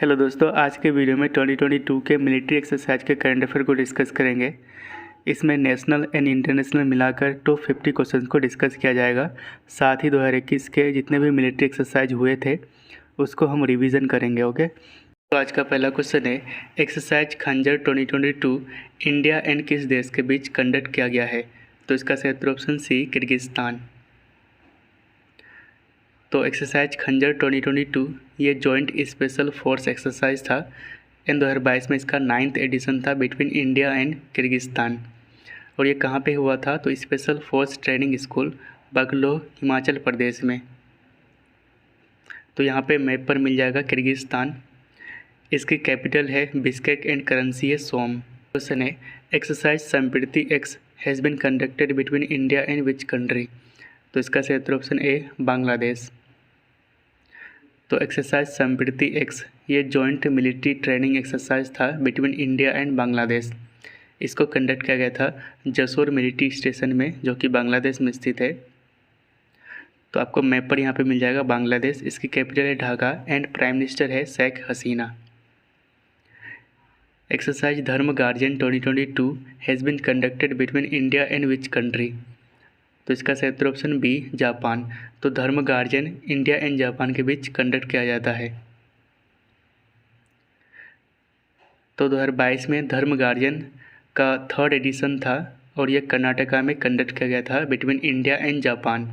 Hello दोस्तों, आज के वीडियो में 2022 के मिलिट्री एक्सरसाइज के करंट अफेयर को डिस्कस करेंगे। इसमें नेशनल एंड इंटरनेशनल मिलाकर टॉप 50 क्वेश्चंस को डिस्कस किया जाएगा। साथ ही 2021 के जितने भी मिलिट्री एक्सरसाइज हुए थे उसको हम रिवीजन करेंगे। ओके, तो आज का पहला क्वेश्चन है, एक्सरसाइज खंजर 2022 इंडिया एंड किस देश के बीच कंडक्ट किया गया है? तो इसका सही उत्तर ऑप्शन सी, किर्गिस्तान। तो एक्सरसाइज खंजर 2022 ये जॉइंट स्पेशल फोर्स एक्सरसाइज था एंड 2022 में इसका 9th एडिशन था बिटवीन इंडिया एंड किर्गिस्तान। और ये कहाँ पे हुआ था? तो स्पेशल फोर्स ट्रेनिंग स्कूल, बगलो, हिमाचल प्रदेश में। तो यहाँ पे मैप पर मिल जाएगा किर्गिस्तान। इसकी कैपिटल है बिश्केक एंड करेंसी है सोम। क्वेश्चन है, exercise Sampriti x has been conducted between India and which country? तो इसका सही उत्तर ऑप्शन ए, बांग्लादेश। तो एक्सरसाइज संप्रीति एक्स ये जॉइंट मिलिट्री ट्रेनिंग एक्सरसाइज था बिटवीन इंडिया एंड बांग्लादेश। इसको कंडक्ट किया गया था जसोर मिलिट्री स्टेशन में, जो कि बांग्लादेश में स्थित है। तो आपको मैप पर यहाँ पे मिल जाएगा बांग्लादेश। इसकी कैपिटल है ढाका एंड प्राइम मिनिस्टर है Sheikh Hasina. Exercise Dharma guardian 2022 has been conducted between India and which country? तो इसका सही उत्तर ऑप्शन बी, जापान। तो धर्म गार्जियन इंडिया एंड जापान के बीच कंडक्ट किया जाता है। तो 2022 में धर्म गार्जियन का 3rd एडिशन था और यह कर्नाटका में कंडक्ट किया गया था बिटवीन इंडिया एंड जापान।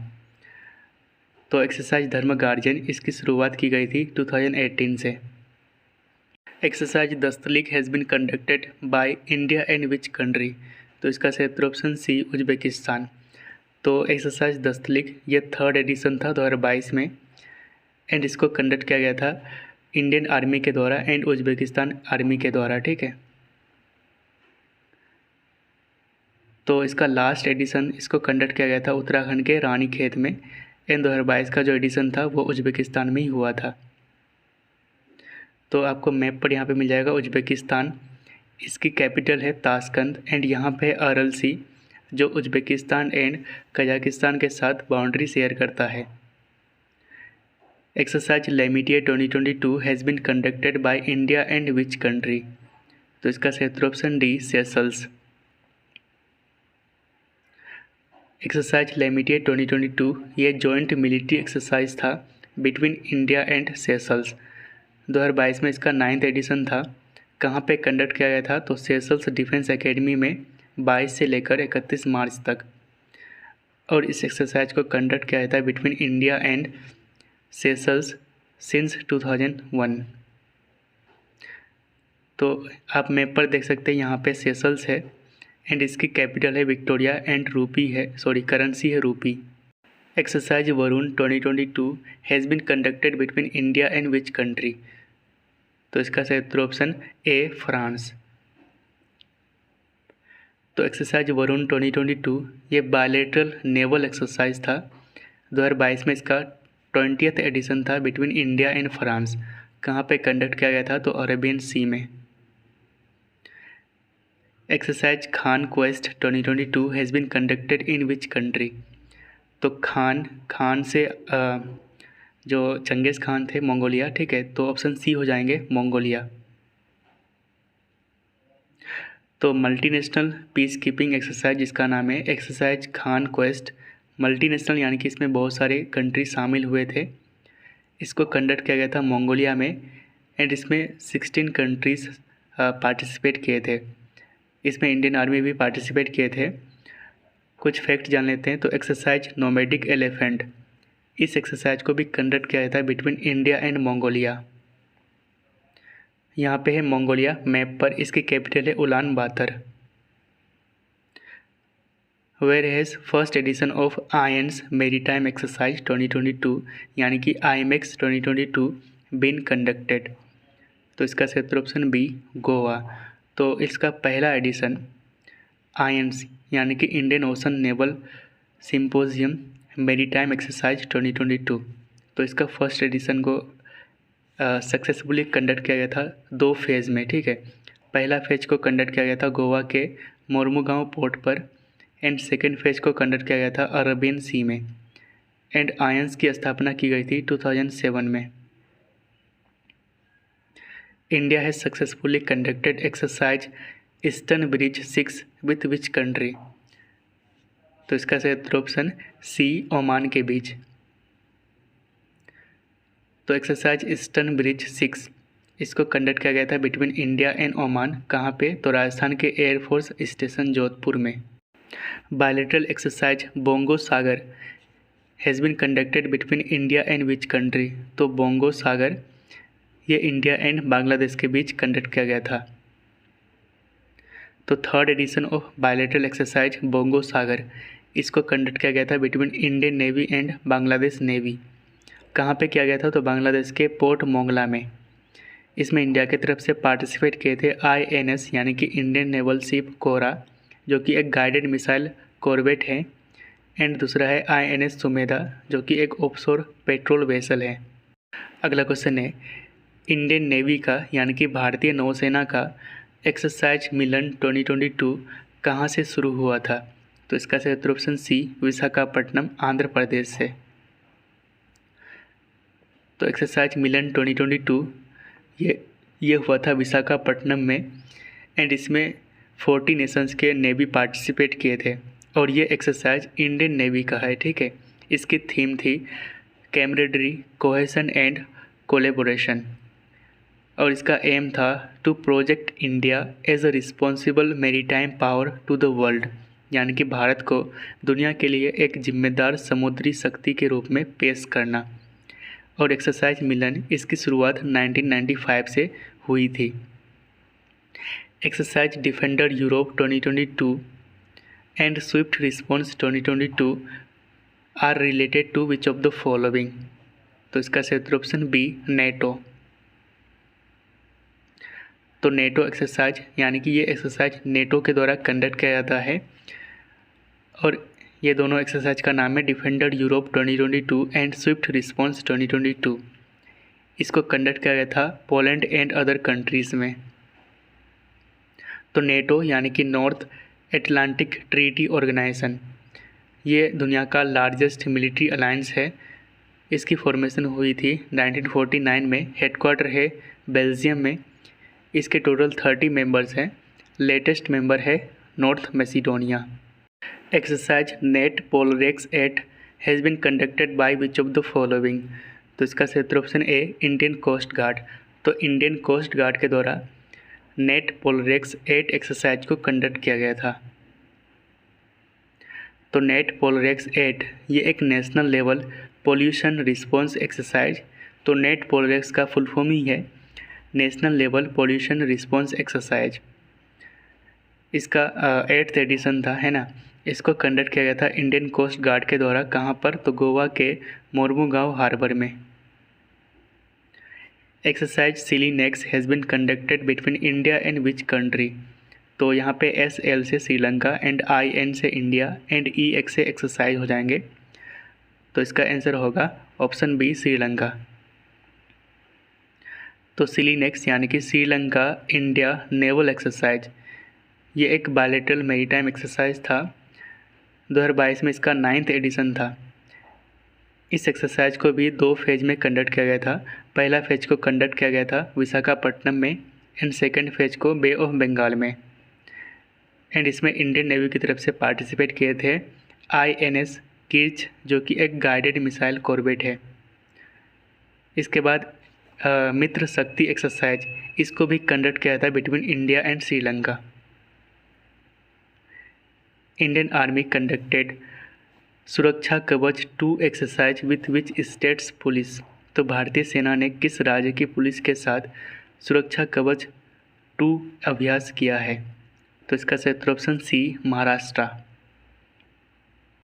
तो एक्सरसाइज धर्म गार्जियन इसकी शुरुआत की गई थी 2018 से। Exercise Dustlik has been conducted by India and which country? तो इसका सही उत्तर ऑप्शन सी, उज्बेकिस्तान। तो एक्सरसाइज दस्तलीक ये 3rd एडिशन था 2022 में एंड इसको कंडक्ट किया गया था इंडियन आर्मी के द्वारा एंड उज्बेकिस्तान आर्मी के द्वारा। ठीक है, तो इसका लास्ट एडिशन इसको कंडक्ट किया गया था उत्तराखंड के रानीखेत में एंड 2022 का जो एडिशन था वो उज्बेकिस्तान में ही हुआ था। तो आपको मैप पर यहाँ पे मिल जाएगा उज्बेकिस्तान। इसकी कैपिटल है ताशकंद एंड यहाँ पे है अरल सी, जो उज्बेकिस्तान एंड कजाकिस्तान के साथ बाउंड्री शेयर करता है। Exercise Lamitiye 2022 has been conducted by India and which country? तो इसका सही उत्तर option D, Seychelles. Exercise Lamitiye 2022 ये जॉइंट मिलिट्री एक्सरसाइज था बिटवीन इंडिया एंड सेशल्स। 2022 में इसका 9th एडिशन था। कहाँ पे कंडक्ट किया गया था? तो सेशल्स डिफेंस एकेडमी में 22 से लेकर 31 मार्च तक। और इस एक्सरसाइज को कंडक्ट किया जाता है between India and Seychelles since 2001। तो आप मैप पर देख सकते हैं यहाँ पे सेशल्स है एंड इसकी कैपिटल है विक्टोरिया एंड रूपी है, करेंसी है रूपी। Exercise Varun 2022 has been conducted between India and which country? तो इसका सही उत्तर ऑप्शन ए, फ्रांस। तो एक्सरसाइज वरुण 2022 ये बायलैटरल नेवल एक्सरसाइज था। 2022 में इसका 20th एडिशन था बिटवीन इंडिया एंड फ्रांस। कहाँ पे कंडक्ट किया गया था? तो अरेबियन सी में। Exercise Khan quest 2022 has been conducted in which country? तो खान से जो चंगेज़ खान थे, मंगोलिया। ठीक है, तो ऑप्शन सी हो जाएंगे, मंगोलिया। तो मल्टीनेशनल पीस कीपिंग एक्सरसाइज जिसका नाम है एक्सरसाइज खान क्वेस्ट मल्टीनेशनल, यानी कि इसमें बहुत सारे कंट्री शामिल हुए थे। इसको कंडक्ट किया गया था मंगोलिया में एंड इसमें 16 कंट्रीज़ पार्टिसिपेट किए थे। इसमें इंडियन आर्मी भी पार्टिसिपेट किए थे। कुछ फैक्ट जान लेते हैं। तो एक्सरसाइज नोमैडिक एलिफेंट, इस एक्सरसाइज को भी कंडक्ट किया जाता है बिटवीन इंडिया एंड मंगोलिया। यहाँ पे है मंगोलिया मैप पर। इसकी कैपिटल है Ulaanbaatar. Where has first edition of आयन्स मेरीटाइम एक्सरसाइज 2022 यानी कि IMEX 2022 बीन कंडक्टेड? तो इसका सही उत्तर ऑप्शन बी, गोवा। तो इसका पहला एडिशन आयन्स यानी कि Indian ocean naval symposium maritime exercise 2022, तो इसका फर्स्ट एडिशन को सक्सेसफुली कंडक्ट किया गया था 2 फेज़ में। ठीक है, पहला फेज को कंडक्ट किया गया था गोवा के मोरमुगांव पोर्ट पर एंड सेकेंड फेज को कंडक्ट किया गया था अरेबियन सी में एंड आयन्स की स्थापना की गई थी 2007 में। India has successfully conducted exercise eastern bridge 6 with which country? तो इसका सही उत्तर ऑप्शन सी, ओमान के बीच। तो एक्सरसाइज ईस्टर्न ब्रिज 6 इसको कंडक्ट किया गया था बिटवीन इंडिया एंड ओमान। कहाँ पे? तो राजस्थान के एयरफोर्स स्टेशन जोधपुर में। Bilateral exercise Bongo Sagar has been conducted between India and which country? तो बोंगो सागर ये इंडिया एंड बांग्लादेश के बीच कंडक्ट किया गया था। तो third edition of bilateral exercise Bongo Sagar इसको कंडक्ट किया गया था between Indian navy and Bangladesh navy. कहाँ पे किया गया था? तो बांग्लादेश के पोर्ट मोंगला में। इसमें इंडिया की तरफ से पार्टिसिपेट किए थे INS यानी कि इंडियन नेवल शिप कोरा, जो कि एक गाइडेड मिसाइल कॉर्वेट है, एंड दूसरा है INS सुमेधा, जो कि एक ऑफशोर पेट्रोल वेसल है। अगला क्वेश्चन है इंडियन नेवी का यानी कि भारतीय नौसेना का एक्सरसाइज मिलन 2022 कहाँ से शुरू हुआ था? तो इसका सही उत्तर ऑप्शन सी, विशाखापट्टनम आंध्र प्रदेश से। तो एक्सरसाइज मिलन 2022 ये हुआ था विशाखापट्टनम में, एंड इसमें 40 नेशंस के नेवी पार्टिसिपेट किए थे, और ये एक्सरसाइज इंडियन नेवी का है, ठीक है। इसकी थीम थी कैमरेडरी, कोहेशन एंड कोलेबोरेशन, और इसका एम था to project India as a responsible maritime power to the world, यानी कि भारत को दुनिया के लिए एक जिम्मेदार समुद्री शक्ति के रूप में पेश करना। और एक्सरसाइज मिलन इसकी शुरुआत 1995 से हुई थी। Exercise defender Europe 2022 and swift response 2022 are related to which of the following? तो इसका सही उत्तर ऑप्शन बी, नेटो। तो नेटो एक्सरसाइज यानी कि ये एक्सरसाइज नेटो के द्वारा कंडक्ट किया जाता है, और ये दोनों एक्सरसाइज का नाम है defender Europe 2022 and swift response 2022। इसको कंडक्ट किया गया था पोलैंड एंड अदर कंट्रीज़ में। तो नेटो यानी कि नॉर्थ एटलांटिक ट्रीटी ऑर्गेनाइजेशन, ये दुनिया का लार्जेस्ट मिलिट्री अलायंस है। इसकी फॉर्मेशन हुई थी 1949 में, हेडक्वार्टर है बेल्जियम में। इसके टोटल 30 मेंबर्स हैं। लेटेस्ट मेंबर है North Macedonia. Exercise NATPOLREX 8 has been conducted by which of the following? तो इसका सही उत्तर option A, Indian Coast Guard. तो इंडियन कोस्ट गार्ड के द्वारा नेट पोलरेक्स 8 एक्सरसाइज को कंडक्ट किया गया था। तो नेट पोलरेक्स 8 ये एक national level pollution response exercise, तो नेट पोलरेक्स का फुल फॉर्म ही है national level pollution response exercise. इसका 8th एडिशन था, है ना। इसको कंडक्ट किया गया था इंडियन कोस्ट गार्ड के द्वारा। कहाँ पर? तो गोवा के मोरमुगांव हार्बर में। Exercise सिलीनेक्स has been conducted between India and which country? तो यहाँ पे SL से श्रीलंका एंड IN से इंडिया एंड EX से एक्सरसाइज हो जाएंगे। तो इसका आंसर होगा ऑप्शन बी, श्रीलंका। तो सिलीनेक्स यानी कि श्रीलंका इंडिया नेवल एक्सरसाइज, ये एक बायलैटरल मैरीटाइम एक्सरसाइज था। 2022 में इसका 9th एडिशन था। इस एक्सरसाइज को भी 2 फेज में कंडक्ट किया गया था। पहला फेज को कंडक्ट किया गया था विशाखापट्टनम में, एंड सेकेंड फेज को बे ऑफ बंगाल में। एंड इसमें इंडियन नेवी की तरफ से पार्टिसिपेट किए थे INS किर्च, जो कि एक गाइडेड मिसाइल कॉर्वेट है। इसके बाद मित्र शक्ति एक्सरसाइज, इसको भी कंडक्ट किया था between India and Sri Lanka. Indian army conducted सुरक्षा कवच 2 exercise with which states police? तो भारतीय सेना ने किस राज्य की पुलिस के साथ सुरक्षा कवच 2 अभ्यास किया है? तो इसका सही उत्तर option C, Maharashtra.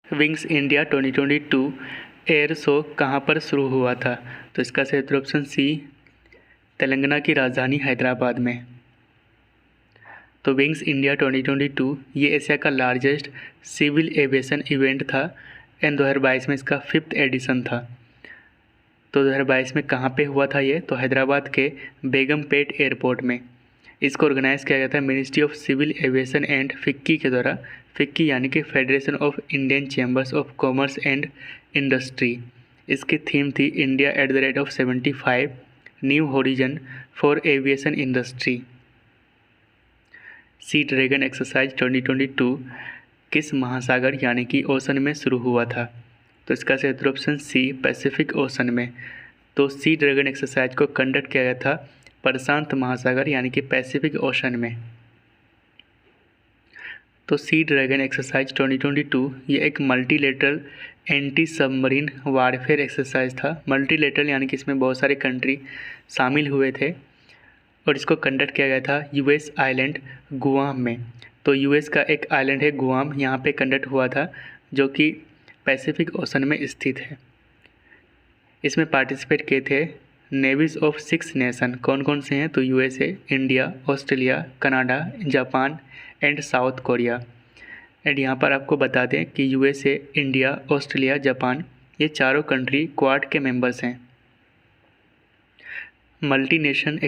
Wings India 2022 air show कहाँ पर शुरू हुआ था? तो इसका सही उत्तर ऑप्शन सी, तेलंगाना की राजधानी हैदराबाद में। तो विंग्स इंडिया 2022 ये एशिया का लार्जेस्ट सिविल एविएशन इवेंट था, एंड 2022 में इसका 5th एडिशन था। तो 2022 में कहाँ पे हुआ था ये? तो हैदराबाद के बेगमपेट एयरपोर्ट में। इसको ऑर्गेनाइज़ किया गया था ministry of civil aviation and FICCI के द्वारा। फिक्की यानी कि federation of Indian chambers of commerce and industry. इसकी थीम थी India @ 75 new horizon for aviation industry. Sea dragon exercise 2022 किस महासागर यानी कि ओशन में शुरू हुआ था? तो इसका सही उत्तर ऑप्शन सी पैसिफिक ओशन में। तो सी ड्रैगन एक्सरसाइज को कंडक्ट किया गया था प्रशांत महासागर यानी कि पैसिफिक ओशन में। तो सी ड्रैगन एक्सरसाइज 2022 ये एक multilateral anti submarine warfare exercise था। मल्टीलेटरल यानी कि इसमें बहुत सारे कंट्री शामिल हुए थे और इसको कंडक्ट किया गया था यूएस आइलैंड गुआम में। तो यूएस का एक आइलैंड है गुआम, यहाँ पे कंडक्ट हुआ था जो कि पैसिफिक ओशन में स्थित है। इसमें पार्टिसिपेट किए थे नेवीज ऑफ 6 नेशन। कौन कौन से हैं? तो USA, India, Australia, Canada, Japan and south Korea. And यहाँ पर आपको बता दें कि यूएसए, इंडिया, ऑस्ट्रेलिया, जापान ये चारों कंट्री क्वाड के मेंबर्स हैं। Multi nation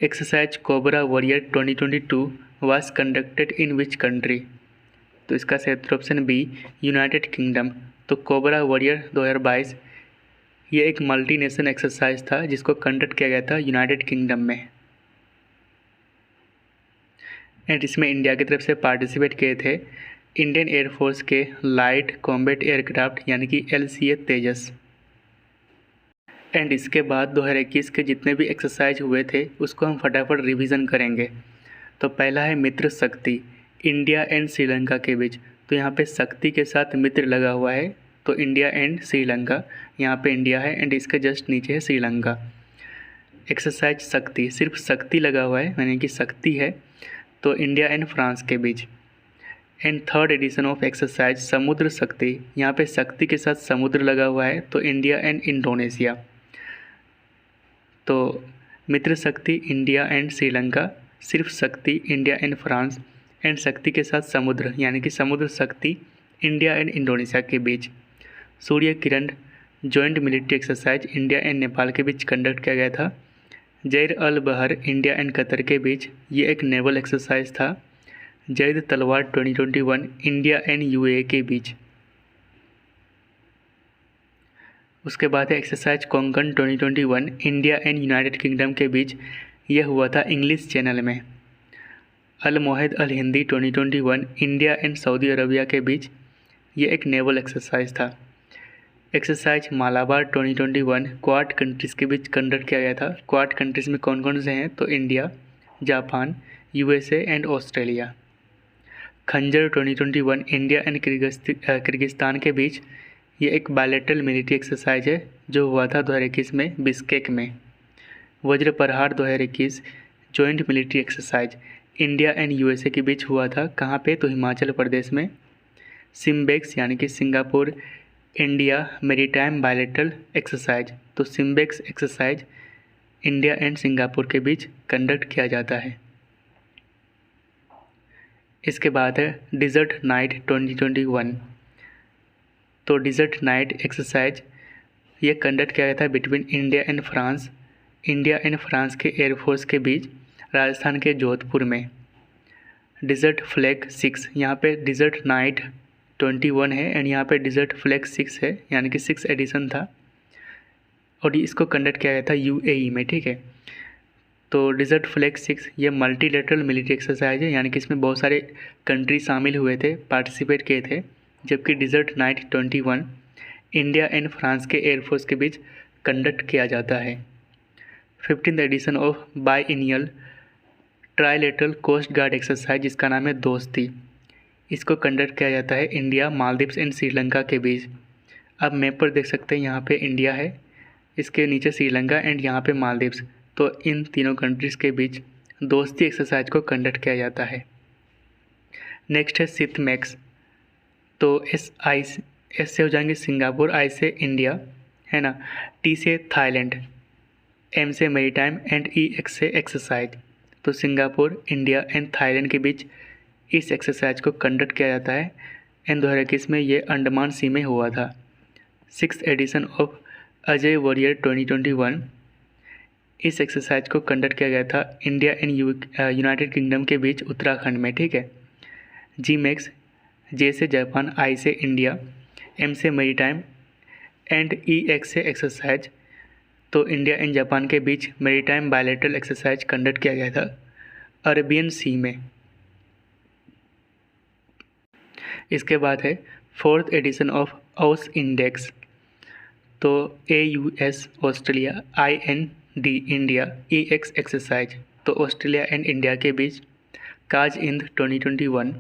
exercise cobra warrior 2022 was conducted in which country? तो इसका सही उत्तर ऑप्शन बी यूनाइटेड किंगडम। तो कोबरा वॉरियर 2022 ये एक मल्टी नेशन एक्सरसाइज था जिसको कंडक्ट किया गया था यूनाइटेड किंगडम में। एंड इसमें इंडिया की तरफ से पार्टिसिपेट किए थे इंडियन एयरफोर्स के लाइट कॉम्बैट एयरक्राफ्ट यानी कि LCA तेजस। एंड इसके बाद 2021 के जितने भी एक्सरसाइज हुए थे उसको हम फटाफट रिवीजन करेंगे। तो पहला है मित्र शक्ति, इंडिया एंड श्रीलंका के बीच। तो यहाँ पे शक्ति के साथ मित्र लगा हुआ है, तो इंडिया एंड श्रीलंका, यहाँ पे इंडिया है एंड इसके जस्ट नीचे है श्रीलंका। एक्सरसाइज शक्ति, सिर्फ शक्ति लगा हुआ है यानी कि शक्ति है, तो इंडिया एंड फ्रांस के बीच। And third edition of exercise Samudra Shakti, यहाँ पे शक्ति के साथ समुद्र लगा हुआ है, तो इंडिया एंड इंडोनेशिया। तो मित्र शक्ति इंडिया एंड श्रीलंका, सिर्फ शक्ति इंडिया एंड फ्रांस, एंड शक्ति के साथ समुद्र यानी कि समुद्र शक्ति इंडिया एंड इंडोनेशिया के बीच। Surya Kiran joint military exercise India and Nepal के बीच कंडक्ट किया गया था। जैद अल बहर इंडिया एंड कतर के बीच, ये एक नेवल एक्सरसाइज था। जैद तलवार 2021 इंडिया एंड UAE के बीच। उसके बाद है exercise Konkan 2021 India and United Kingdom के बीच, यह हुआ था इंग्लिश चैनल में। Al Mohed Al Hindi 2021 India and Saudi Arabia के बीच, ये एक नेवल एक्सरसाइज था। एक्सरसाइज मालाबार 2021 क्वाड कंट्रीज़ के बीच कंडक्ट किया गया था। क्वाड कंट्रीज़ में कौन कौन से हैं? तो India, Japan, USA and Australia. खंजर 2021 इंडिया एंड किर्गिस्तान के बीच, ये एक बायलैटरल मिलिट्री एक्सरसाइज है जो हुआ था 2021 में बिश्केक में। वज्र प्रहार 2021 joint military exercise India and USA के बीच हुआ था। कहाँ पे? तो हिमाचल प्रदेश में। सिम्बेक्स यानी कि Singapore India maritime bilateral exercise, तो SIMBEX exercise India and Singapore के बीच कंडक्ट किया जाता है। इसके बाद है डिज़र्ट नाइट 2021। तो डिज़र्ट नाइट एक्सरसाइज ये कंडक्ट किया गया था between India and France, India and France के एयरफोर्स के बीच राजस्थान के जोधपुर में। डिज़र्ट फ्लैग 6, यहाँ पे डिज़र्ट नाइट 21 है एंड यहाँ पे डिज़र्ट फ्लैग 6 है यानी कि 6 एडिशन था और इसको कंडक्ट किया गया था UAE में। ठीक है, तो डिज़र्ट फ्लैग 6 ये मल्टीलेटरल मिलिट्री एक्सरसाइज है यानी कि इसमें बहुत सारे कंट्री शामिल हुए थे, पार्टिसिपेट किए थे। जबकि desert knight 21 India and France के एयरफोर्स के बीच कंडक्ट किया जाता है। 15th edition of biennial trilateral coast guard exercise जिसका नाम है दोस्ती, इसको कंडक्ट किया जाता है इंडिया, मालदीव्स एंड श्रीलंका के बीच। अब मैप पर देख सकते हैं यहाँ पे इंडिया है, इसके नीचे श्रीलंका एंड यहाँ पे मालदीव्स, तो इन तीनों कंट्रीज़ के बीच दोस्ती एक्सरसाइज को कंडक्ट किया जाता है। नेक्स्ट है सिथमैक्स, तो एस से हो जाएंगे सिंगापुर, आई से इंडिया है ना, T से थाईलैंड, M से मैरीटाइम एंड EX से एक्सरसाइज। तो सिंगापुर, इंडिया एंड थाईलैंड के बीच इस एक्सरसाइज को कंडक्ट किया जाता है एंड 2021 में ये अंडमान सी में हुआ था। 6th addition of Ajay warrior 2021 इस एक्सरसाइज को कंडक्ट किया गया था इंडिया एंड यूनाइटेड किंगडम के बीच उत्तराखंड में। ठीक है, GMAX, J से जापान, I से इंडिया, M से मैरीटाइम एंड EX से एक्सरसाइज तो इंडिया एंड जापान के बीच मैरीटाइम बायलैटरल एक्सरसाइज कंडक्ट किया गया था अरेबियन सी में। इसके बाद है 4th एडिशन ऑफ ऑस इंडेक्स। तो AUS Australia, IND India, EX exercise. तो ऑस्ट्रेलिया एंड इंडिया के बीच काज इंद 2021,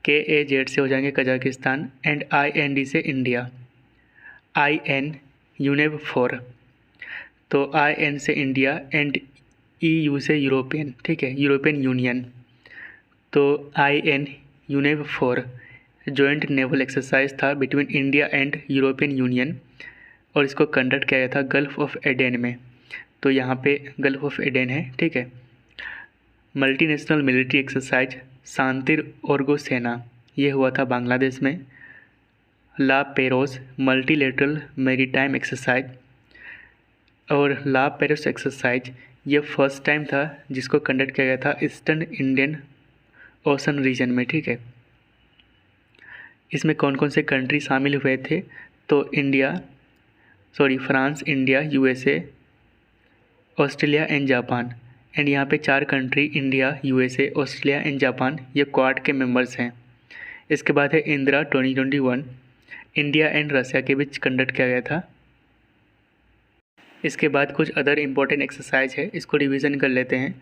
KAZ से हो जाएंगे कजाकिस्तान एंड IND से इंडिया, IN यूनेव 4। तो IN से इंडिया एंड EU से यूरोपियन, ठीक है, यूरोपियन यूनियन। तो IN यूनेव 4 जॉइंट नेवल एक्सरसाइज था between India and European union और इसको कंडक्ट किया गया था गल्फ ऑफ एडेन में। तो यहाँ पे गल्फ ऑफ एडेन है, ठीक है। मल्टीनेशनल मिलिट्री एक्सरसाइज शांतिर ओर्गो सेना, ये हुआ था बांग्लादेश में। ला पेरोस मल्टीलेटरल मैरीटाइम एक्सरसाइज और ला पेरोस एक्सरसाइज ये फर्स्ट टाइम था जिसको कंडक्ट किया गया था ईस्टर्न इंडियन ओशन रीजन में, ठीक है। इसमें कौन कौन से कंट्री शामिल हुए थे? तो France, India, USA, Australia and Japan. And यहाँ पे 4 country India, USA, Australia and Japan ये क्वाड के मेंबर्स हैं। इसके बाद है इंदिरा 2021, इंडिया एंड रशिया के बीच कंडक्ट किया गया था। इसके बाद कुछ अदर इम्पोर्टेंट एक्सरसाइज है, इसको रिवीजन कर लेते हैं।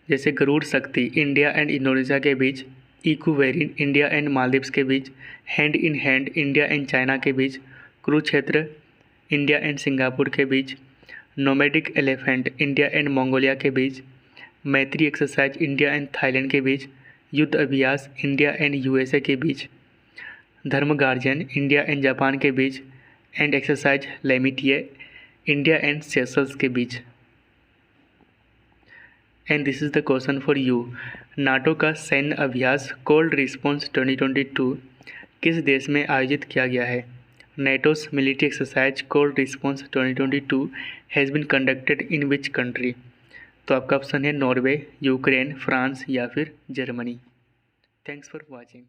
जैसे गरुड़ शक्ति इंडिया एंड इंडोनेशिया के बीच, इक्वेरिन इंडिया एंड मालदीव्स के बीच, hand in hand India and China के बीच, कुरुक्षेत्र इंडिया एंड सिंगापुर के बीच, nomadic elephant India and Mongolia के बीच, मैत्री एक्सरसाइज इंडिया एंड थाईलैंड के बीच, युद्ध अभ्यास इंडिया एंड USA के बीच, धर्म गार्जियन इंडिया एंड जापान के बीच, and exercise Lamitiye India and Seychelles के बीच। And this is the question for you. NATO का सैन्य अभ्यास कोल्ड रिस्पॉन्स 2022 किस देश में आयोजित किया गया है? NATO's military exercise cold response 2022 has been conducted in which country? तो आपका ऑप्शन है नॉर्वे, यूक्रेन, फ्रांस या फिर जर्मनी। Thanks for watching.